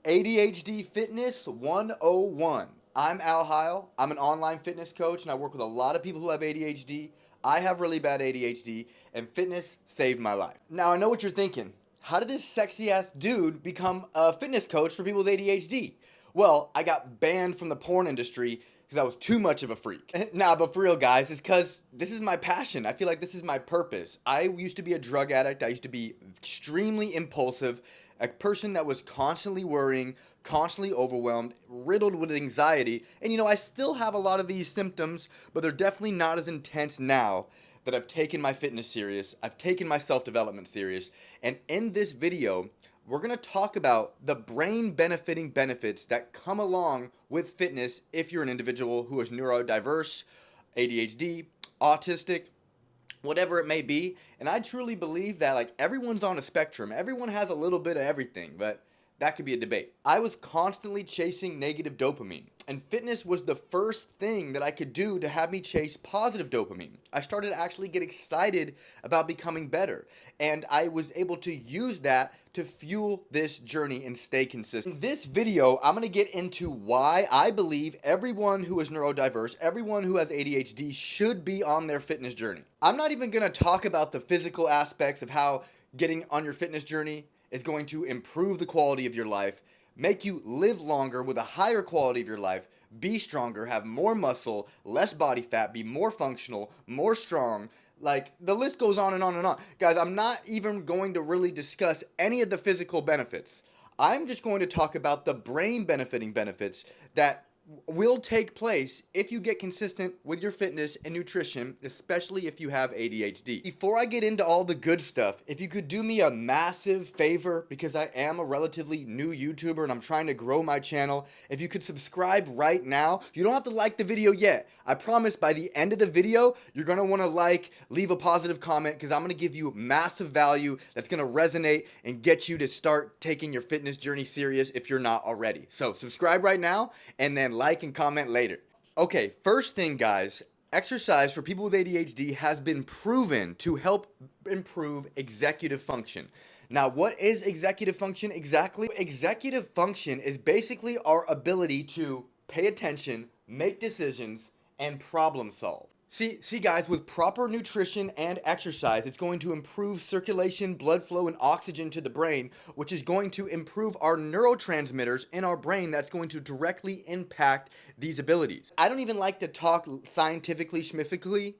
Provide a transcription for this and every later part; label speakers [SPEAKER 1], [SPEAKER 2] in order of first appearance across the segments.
[SPEAKER 1] ADHD Fitness 101. I'm Al Heil. I'm an online fitness coach and I work with a lot of people who have ADHD. I have really bad ADHD and fitness saved my life. Now I know what you're thinking. How did this sexy ass dude become a fitness coach for people with ADHD? Well, I got banned from the porn industry because I was too much of a freak. Nah, but for real, guys, it's because this is my passion. I feel like this is my purpose. I used to be a drug addict. I used to be extremely impulsive, a person that was constantly worrying, constantly overwhelmed, riddled with anxiety. And I still have a lot of these symptoms, but they're definitely not as intense now that I've taken my fitness serious. I've taken my self-development serious. And in this video, we're going to talk about the brain benefiting benefits that come along with fitness if you're an individual who is neurodiverse, ADHD, autistic, whatever it may be. And I truly believe that everyone's on a spectrum. Everyone has a little bit of everything, but that could be a debate. I was constantly chasing negative dopamine, and fitness was the first thing that I could do to have me chase positive dopamine. I started to actually get excited about becoming better, and I was able to use that to fuel this journey and stay consistent. In this video, I'm going to get into why I believe everyone who is neurodiverse, everyone who has ADHD should be on their fitness journey. I'm not even going to talk about the physical aspects of how getting on your fitness journey is going to improve the quality of your life, make you live longer with a higher quality of your life, be stronger, have more muscle, less body fat, be more functional, more strong. The list goes on and on and on. Guys, I'm not even going to really discuss any of the physical benefits. I'm just going to talk about the brain benefiting benefits that will take place if you get consistent with your fitness and nutrition, especially if you have ADHD. Before I get into all the good stuff, if you could do me a massive favor, because I am a relatively new YouTuber and I'm trying to grow my channel, if you could subscribe right now. You don't have to like the video yet. I promise by the end of the video, you're going to want to leave a positive comment, because I'm going to give you massive value that's going to resonate and get you to start taking your fitness journey serious if you're not already. So subscribe right now and then like and comment later. Okay, first thing, guys, exercise for people with ADHD has been proven to help improve executive function. Now, what is executive function exactly? Executive function is basically our ability to pay attention, make decisions, and problem solve. See guys, with proper nutrition and exercise, it's going to improve circulation, blood flow, and oxygen to the brain, which is going to improve our neurotransmitters in our brain that's going to directly impact these abilities. I don't even like to talk scientifically, schmifically.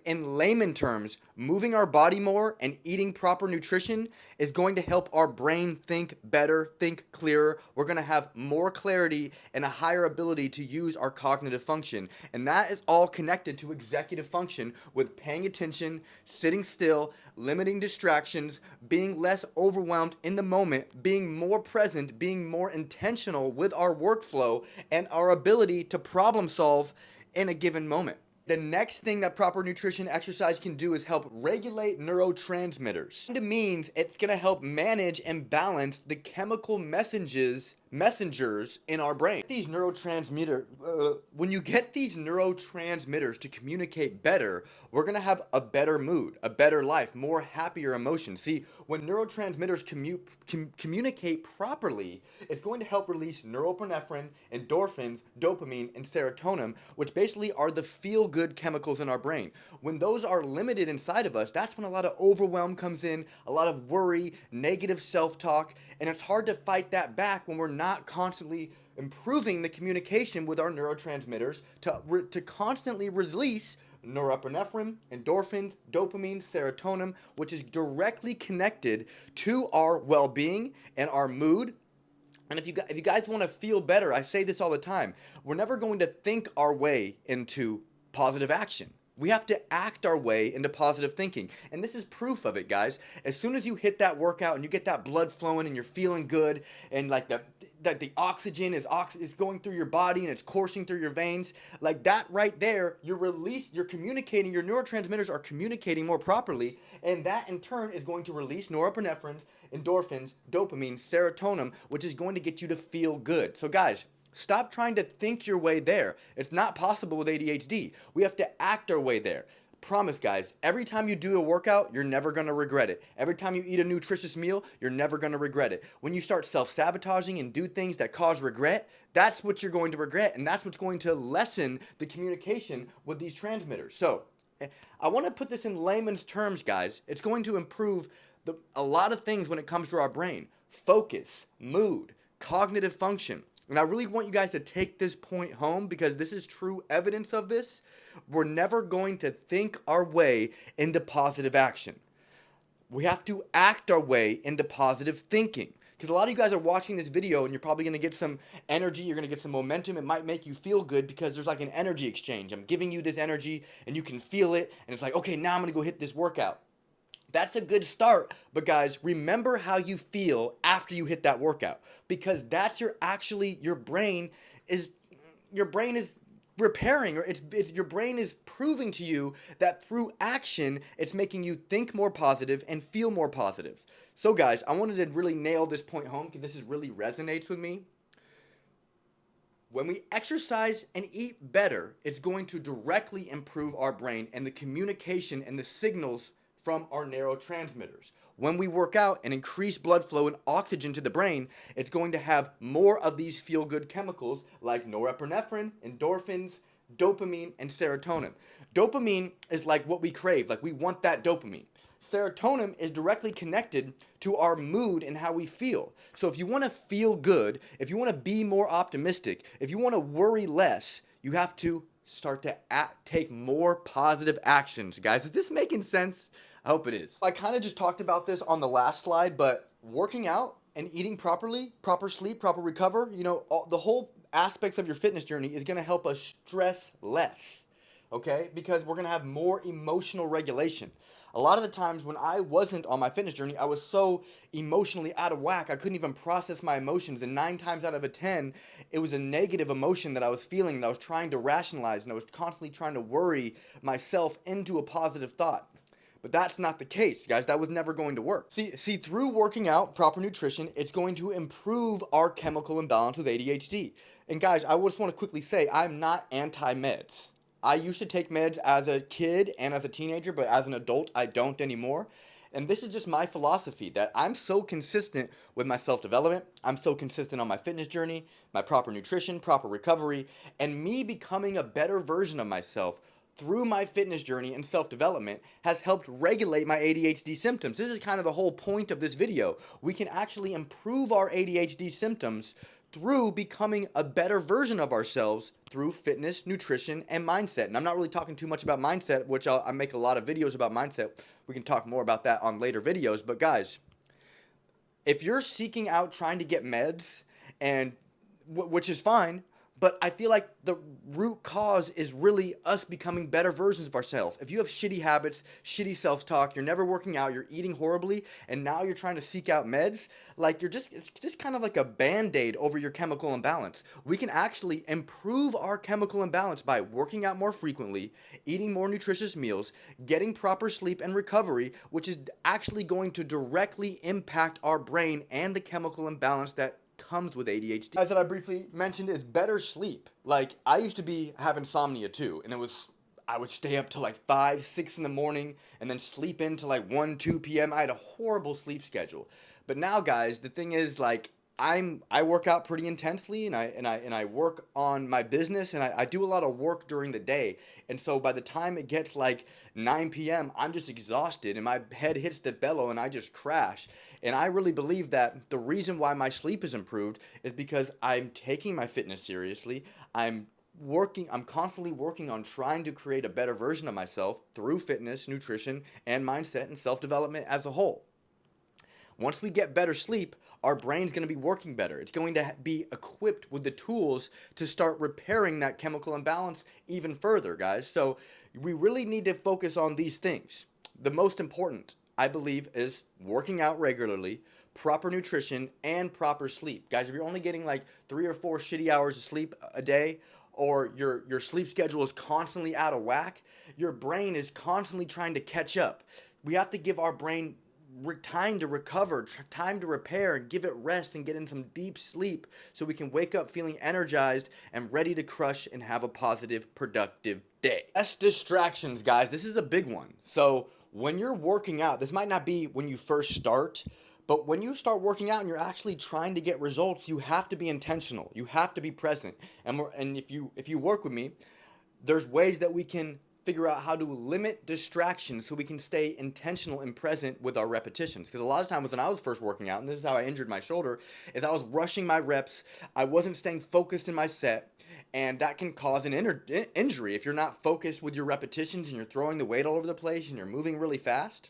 [SPEAKER 1] In layman terms, moving our body more and eating proper nutrition is going to help our brain think better, think clearer. We're going to have more clarity and a higher ability to use our cognitive function. And that is all connected to executive function with paying attention, sitting still, limiting distractions, being less overwhelmed in the moment, being more present, being more intentional with our workflow and our ability to problem solve in a given moment. The next thing that proper nutrition exercise can do is help regulate neurotransmitters. It means it's going to help manage and balance the chemical messengers in our brain. When you get these neurotransmitters to communicate better, we're going to have a better mood, a better life, more happier emotions. See, when neurotransmitters communicate properly, it's going to help release norepinephrine, endorphins, dopamine, and serotonin, which basically are the feel-good chemicals in our brain. When those are limited inside of us, that's when a lot of overwhelm comes in, a lot of worry, negative self-talk, and it's hard to fight that back when we're not constantly improving the communication with our neurotransmitters to constantly release norepinephrine, endorphins, dopamine, serotonin, which is directly connected to our well-being and our mood. And if you guys want to feel better, I say this all the time, we're never going to think our way into positive action. We have to act our way into positive thinking. And this is proof of it, guys. As soon as you hit that workout and you get that blood flowing and you're feeling good and the oxygen is going through your body and it's coursing through your veins, that right there, you're communicating, your neurotransmitters are communicating more properly, and that in turn is going to release norepinephrine, endorphins, dopamine, serotonin, which is going to get you to feel good. So guys, stop trying to think your way there. It's not possible with ADHD. We have to act our way there. Promise, guys, every time you do a workout, you're never going to regret it. Every time you eat a nutritious meal, you're never going to regret it. When you start self-sabotaging and do things that cause regret, that's what you're going to regret, and that's what's going to lessen the communication with these transmitters. So, I want to put this in layman's terms, guys. It's going to improve a lot of things when it comes to our brain. Focus, mood, cognitive function. And I really want you guys to take this point home because this is true evidence of this. We're never going to think our way into positive action. We have to act our way into positive thinking. Because a lot of you guys are watching this video and you're probably going to get some energy, you're going to get some momentum. It might make you feel good because there's like an energy exchange. I'm giving you this energy and you can feel it. And it's like, okay, now I'm going to go hit this workout. That's a good start, but guys, remember how you feel after you hit that workout, because that's your brain is repairing, or your brain is proving to you that through action, it's making you think more positive and feel more positive. So guys, I wanted to really nail this point home because this really resonates with me. When we exercise and eat better, it's going to directly improve our brain and the communication and the signals from our neurotransmitters. When we work out and increase blood flow and oxygen to the brain, it's going to have more of these feel-good chemicals like norepinephrine, endorphins, dopamine, and serotonin. Dopamine is like what we crave, like we want that dopamine. Serotonin is directly connected to our mood and how we feel. So if you want to feel good, if you want to be more optimistic, if you want to worry less, you have to start to take more positive actions. Guys, is this making sense? I hope it is. I kind of just talked about this on the last slide, but working out and eating properly, proper sleep, proper recover, the whole aspects of your fitness journey is going to help us stress less, okay? Because we're going to have more emotional regulation. A lot of the times when I wasn't on my fitness journey, I was so emotionally out of whack, I couldn't even process my emotions, and 9 times out of 10, it was a negative emotion that I was feeling, and I was trying to rationalize, and I was constantly trying to worry myself into a positive thought. But that's not the case, guys. That was never going to work. See, through working out, proper nutrition, it's going to improve our chemical imbalance with ADHD. And guys, I just want to quickly say, I'm not anti-meds. I used to take meds as a kid and as a teenager, but as an adult, I don't anymore. And this is just my philosophy that I'm so consistent with my self-development. I'm so consistent on my fitness journey, my proper nutrition, proper recovery, and me becoming a better version of myself through my fitness journey and self-development has helped regulate my ADHD symptoms. This is kind of the whole point of this video. We can actually improve our ADHD symptoms through becoming a better version of ourselves through fitness, nutrition, and mindset. And I'm not really talking too much about mindset, which I make a lot of videos about mindset. We can talk more about that on later videos. But guys, if you're seeking out trying to get meds, and which is fine, but I feel like the root cause is really us becoming better versions of ourselves. If you have shitty habits, shitty self-talk, you're never working out, you're eating horribly, and now you're trying to seek out meds, like it's just kind of like a band-aid over your chemical imbalance. We can actually improve our chemical imbalance by working out more frequently, eating more nutritious meals, getting proper sleep and recovery, which is actually going to directly impact our brain and the chemical imbalance that comes with ADHD. As that I briefly mentioned is better sleep. Like, I used to have insomnia too, and I would stay up till like 5, 6 in the morning and then sleep in till like 1, 2 p.m. I had a horrible sleep schedule. But now, guys, the thing is, like, I work out pretty intensely, and I work on my business, and I do a lot of work during the day. And so by the time it gets like 9 p.m., I'm just exhausted and my head hits the bellow and I just crash. And I really believe that the reason why my sleep is improved is because I'm taking my fitness seriously. I'm constantly working on trying to create a better version of myself through fitness, nutrition, and mindset and self-development as a whole. Once we get better sleep, our brain's going to be working better. It's going to be equipped with the tools to start repairing that chemical imbalance even further, guys. So we really need to focus on these things. The most important, I believe, is working out regularly, proper nutrition, and proper sleep. Guys, if you're only getting like 3 or 4 shitty hours of sleep a day, or your sleep schedule is constantly out of whack, your brain is constantly trying to catch up. We have to give our brain time to recover, time to repair, and give it rest and get in some deep sleep so we can wake up feeling energized and ready to crush and have a positive, productive day. Less distractions, guys. This is a big one. So when you're working out, this might not be when you first start, but when you start working out and you're actually trying to get results, you have to be intentional. You have to be present. And if you work with me, there's ways that we can figure out how to limit distractions so we can stay intentional and present with our repetitions. Because a lot of times when I was first working out, and this is how I injured my shoulder, is I was rushing my reps, I wasn't staying focused in my set, and that can cause an injury if you're not focused with your repetitions and you're throwing the weight all over the place and you're moving really fast.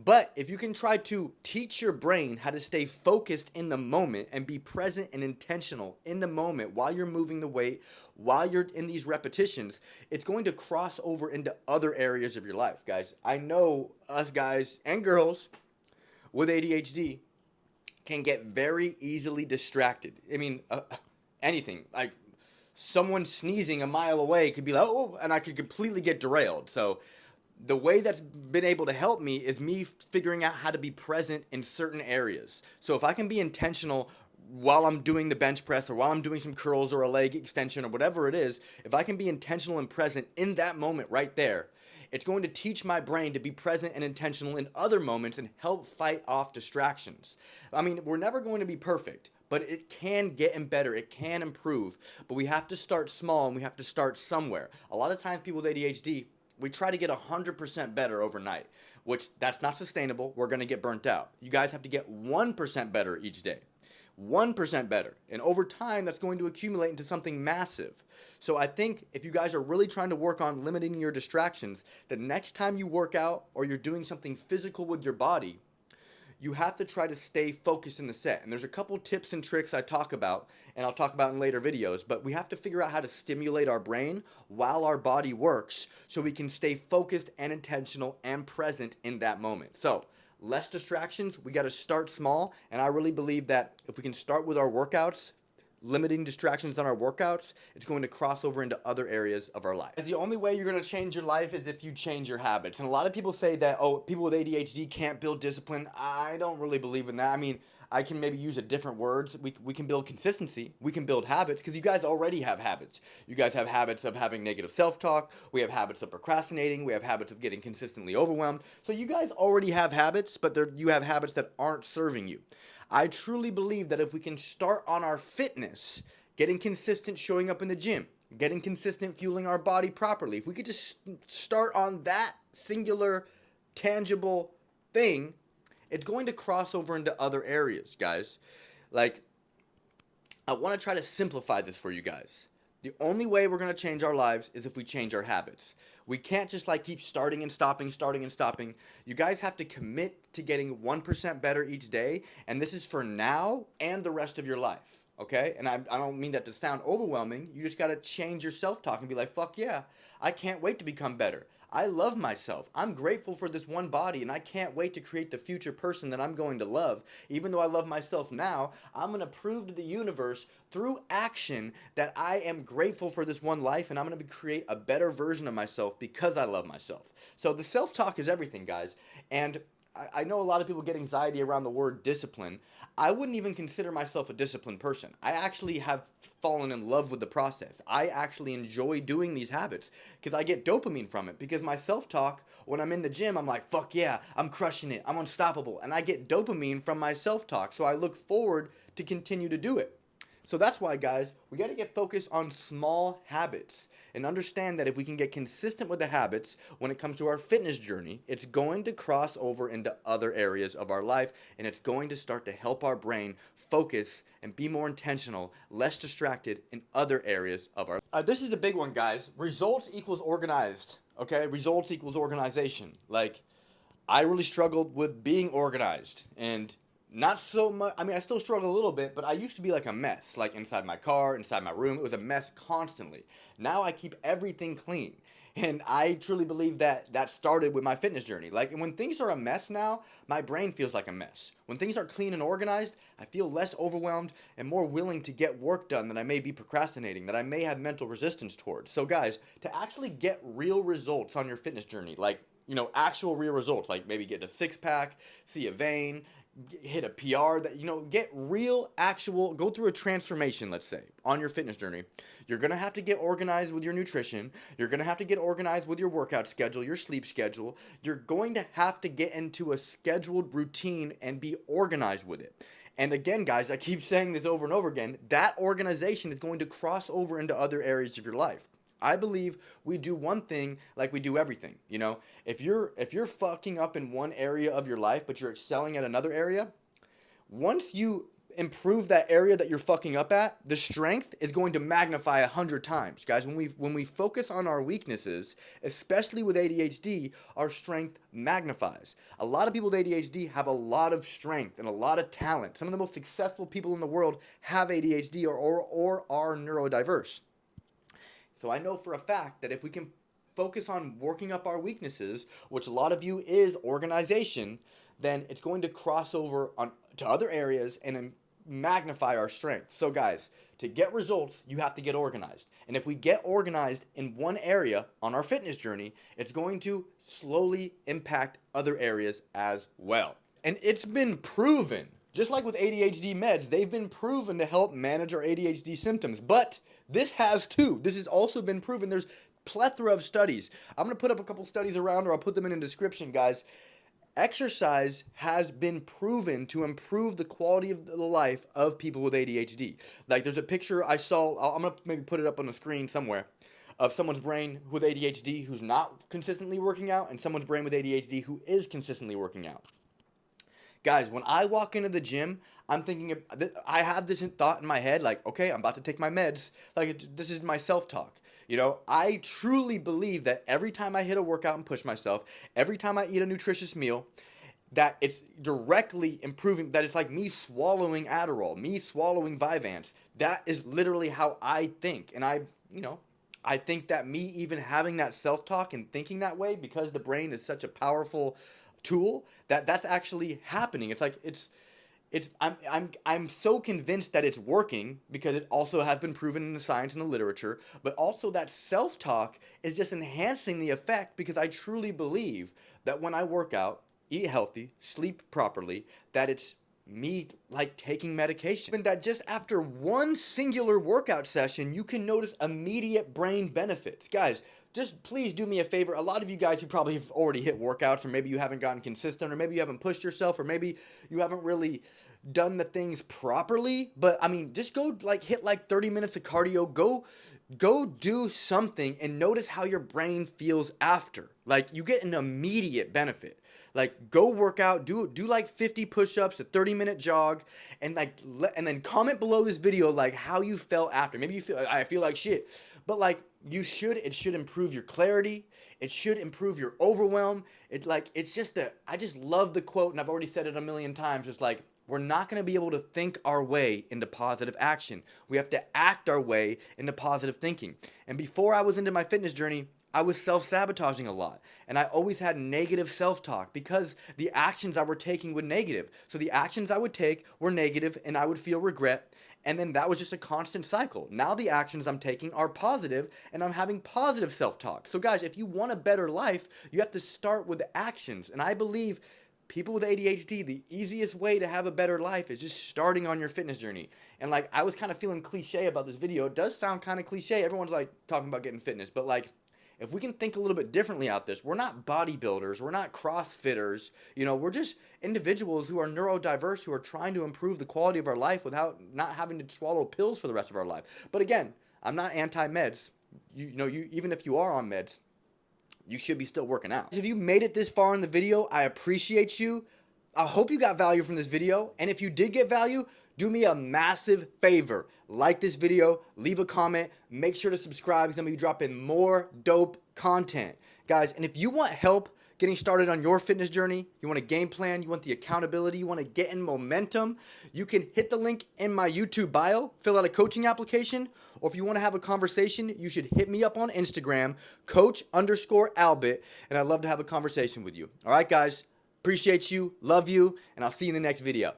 [SPEAKER 1] But if you can try to teach your brain how to stay focused in the moment and be present and intentional in the moment while you're moving the weight, while you're in these repetitions, it's going to cross over into other areas of your life, guys. I know us guys and girls with ADHD can get very easily distracted. I mean, anything. Like someone sneezing a mile away could be like, oh, and I could completely get derailed. So the way that's been able to help me is me figuring out how to be present in certain areas. So if I can be intentional while I'm doing the bench press or while I'm doing some curls or a leg extension or whatever it is, if I can be intentional and present in that moment right there, it's going to teach my brain to be present and intentional in other moments and help fight off distractions. I mean, we're never going to be perfect, but it can get better. It can improve. But we have to start small and we have to start somewhere. A lot of times people with ADHD, we try to get 100% better overnight, which that's not sustainable. We're going to get burnt out. You guys have to get 1% better each day. 1% better. And over time, that's going to accumulate into something massive. So I think if you guys are really trying to work on limiting your distractions, the next time you work out or you're doing something physical with your body, you have to try to stay focused in the set. And there's a couple tips and tricks I talk about, and I'll talk about in later videos, but we have to figure out how to stimulate our brain while our body works so we can stay focused and intentional and present in that moment. So less distractions, we got to start small, and I really believe that if we can start with our workouts, limiting distractions on our workouts, it's going to cross over into other areas of our life. The only way you're going to change your life is if you change your habits. And a lot of people say that, oh, people with ADHD can't build discipline. I don't really believe in that. I mean, I can maybe use a different words. We can build consistency. We can build habits because you guys already have habits. You guys have habits of having negative self-talk. We have habits of procrastinating. We have habits of getting consistently overwhelmed. So you guys already have habits, but you have habits that aren't serving you. I truly believe that if we can start on our fitness, getting consistent showing up in the gym, getting consistent fueling our body properly, if we could just start on that singular, tangible thing, it's going to cross over into other areas, guys. Like, I want to try to simplify this for you guys. The only way we're going to change our lives is if we change our habits. We can't just like keep starting and stopping, starting and stopping. You guys have to commit to getting 1% better each day, and this is for now and the rest of your life, okay? And I don't mean that to sound overwhelming. You just got to change your self-talk and be like, fuck yeah, I can't wait to become better. I love myself. I'm grateful for this one body, and I can't wait to create the future person that I'm going to love. Even though I love myself now, I'm going to prove to the universe through action that I am grateful for this one life, and I'm going to create a better version of myself because I love myself. So the self-talk is everything, guys. And I know a lot of people get anxiety around the word discipline. I wouldn't even consider myself a disciplined person. I actually have fallen in love with the process. I actually enjoy doing these habits because I get dopamine from it. Because my self-talk, when I'm in the gym, I'm like, fuck yeah, I'm crushing it, I'm unstoppable. And I get dopamine from my self-talk. So I look forward to continue to do it. So that's why, guys, we got to get focused on small habits and understand that if we can get consistent with the habits when it comes to our fitness journey, it's going to cross over into other areas of our life, and it's going to start to help our brain focus and be more intentional, less distracted in other areas of our life. This is a big one, guys. Results equals organized, okay? Results equals organization. Like, I really struggled with being organized, and not so much. I mean, I still struggle a little bit, but I used to be like a mess, like inside my car, inside my room. It was a mess constantly. Now I keep everything clean. And I truly believe that that started with my fitness journey. Like, when things are a mess now, my brain feels like a mess. When things are clean and organized, I feel less overwhelmed and more willing to get work done that I may be procrastinating, that I may have mental resistance towards. So guys, to actually get real results on your fitness journey, like actual real results, like maybe get a six-pack, see a vein, hit a PR, that, get real, actual, go through a transformation, let's say, on your fitness journey. You're going to have to get organized with your nutrition. You're going to have to get organized with your workout schedule, your sleep schedule. You're going to have to get into a scheduled routine and be organized with it. And again, guys, I keep saying this over and over again, that organization is going to cross over into other areas of your life. I believe we do one thing like we do everything. If you're fucking up in one area of your life but you're excelling at another area, once you improve that area that you're fucking up at, the strength is going to magnify 100 times. Guys, when we focus on our weaknesses, especially with ADHD, our strength magnifies. A lot of people with ADHD have a lot of strength and a lot of talent. Some of the most successful people in the world have ADHD or are neurodiverse. So I know for a fact that if we can focus on working up our weaknesses, which a lot of you is organization, then it's going to cross over to other areas and magnify our strength. So guys, to get results, you have to get organized. And if we get organized in one area on our fitness journey, it's going to slowly impact other areas as well. And it's been proven, just like with ADHD meds, they've been proven to help manage our ADHD symptoms. But this has also been proven. There's plethora of studies. I'm going to put up a couple studies around, or I'll put them in the description, guys. Exercise has been proven to improve the quality of the life of people with ADHD. Like, there's a picture I saw, I'm going to maybe put it up on the screen somewhere, of someone's brain with ADHD who's not consistently working out, and someone's brain with ADHD who is consistently working out. Guys, when I walk into the gym, I'm thinking, I have this thought in my head, like, okay, I'm about to take my meds. Like, this is my self-talk. I truly believe that every time I hit a workout and push myself, every time I eat a nutritious meal, that it's directly improving, that it's like me swallowing Adderall, me swallowing Vyvanse. That is literally how I think. And I think that me even having that self-talk and thinking that way, because the brain is such a powerful tool, that's actually happening. It's like I'm so convinced that it's working, because it also has been proven in the science and the literature, but also that self-talk is just enhancing the effect, because I truly believe that when I work out, eat healthy, sleep properly, that it's me like taking medication. And that just after one singular workout session, you can notice immediate brain benefits. Guys, just please do me a favor. A lot of you guys who probably have already hit workouts, or maybe you haven't gotten consistent, or maybe you haven't pushed yourself, or maybe you haven't really done the things properly. But I mean, just go hit 30 minutes of cardio. Go do something and notice how your brain feels after. Like, you get an immediate benefit. Like, go work out, do 50 push-ups, a 30-minute jog, and and then comment below this video how you felt after. Maybe you feel, I feel like shit. But it should improve your clarity. It should improve your overwhelm. It's just that I just love the quote, and I've already said it a million times. It's like, we're not going to be able to think our way into positive action. We have to act our way into positive thinking. And before I was into my fitness journey, I was self-sabotaging a lot. And I always had negative self-talk, because the actions I were taking were negative. So the actions I would take were negative, and I would feel regret. And then that was just a constant cycle. Now the actions I'm taking are positive, and I'm having positive self-talk. So guys, if you want a better life, you have to start with actions. And I believe people with ADHD, the easiest way to have a better life is just starting on your fitness journey. And I was kind of feeling cliche about this video. It does sound kind of cliche. Everyone's talking about getting fitness, but if we can think a little bit differently out this, we're not bodybuilders, we're not CrossFitters, we're just individuals who are neurodiverse, who are trying to improve the quality of our life without not having to swallow pills for the rest of our life. But again, I'm not anti-meds. Even if you are on meds, you should be still working out. If you made it this far in the video, I appreciate you. I hope you got value from this video. And if you did get value, do me a massive favor. Like this video, leave a comment, make sure to subscribe, because I'm going to be dropping more dope content. Guys, and if you want help getting started on your fitness journey, you want a game plan, you want the accountability, you want to get in momentum, you can hit the link in my YouTube bio, fill out a coaching application, or if you want to have a conversation, you should hit me up on Instagram, coach_Albert, and I'd love to have a conversation with you. All right, guys, appreciate you, love you, and I'll see you in the next video.